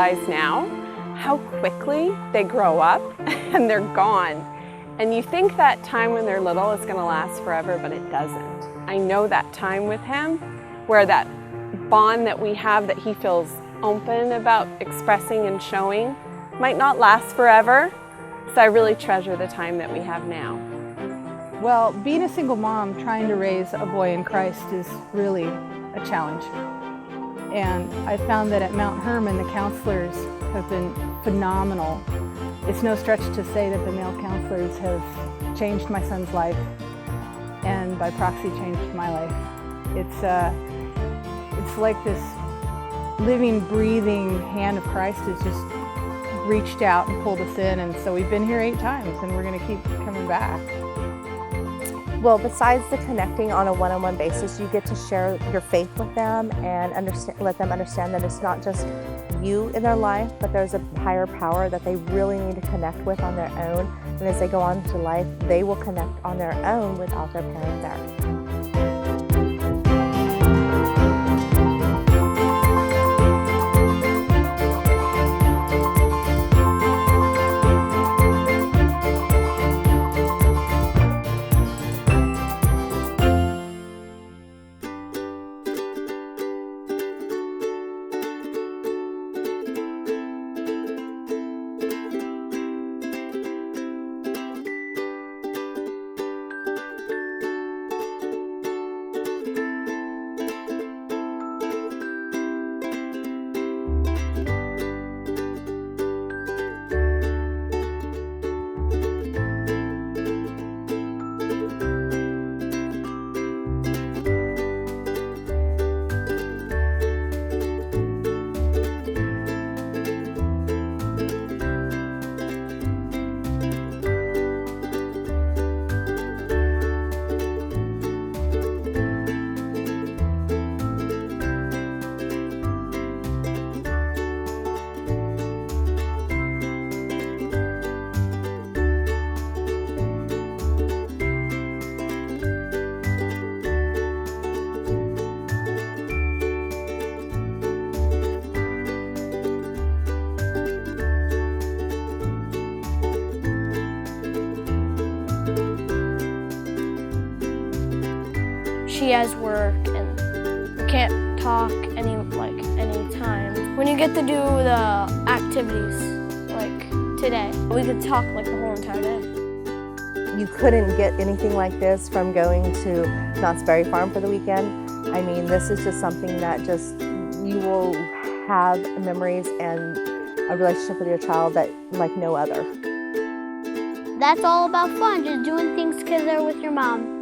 realize now how quickly they grow up and they're gone. And you think that time when they're little is going to last forever, but it doesn't. I know that time with him, where that bond that we have, that he feels open about expressing and showing, might not last forever. So I really treasure the time that we have now. Well, being a single mom trying to raise a boy in Christ is really a challenge. And I found that at Mount Hermon, the counselors have been phenomenal. It's no stretch to say that the male counselors have changed my son's life, and by proxy changed my life. It's like this living, breathing hand of Christ has just reached out and pulled us in, and so we've been here 8 times, and we're going to keep coming back. Well, besides the connecting on a one-on-one basis, you get to share your faith with them and let them understand that it's not just you in their life, but there's a higher power that they really need to connect with on their own. And as they go on to life, they will connect on their own without their parent there. She has work and we can't talk any time. When you get to do the activities like today, we could talk like the whole entire day. You couldn't get anything like this from going to Knott's Berry Farm for the weekend. I mean, this is just something that just, you will have memories and a relationship with your child that like no other. That's all about fun, just doing things because they're with your mom.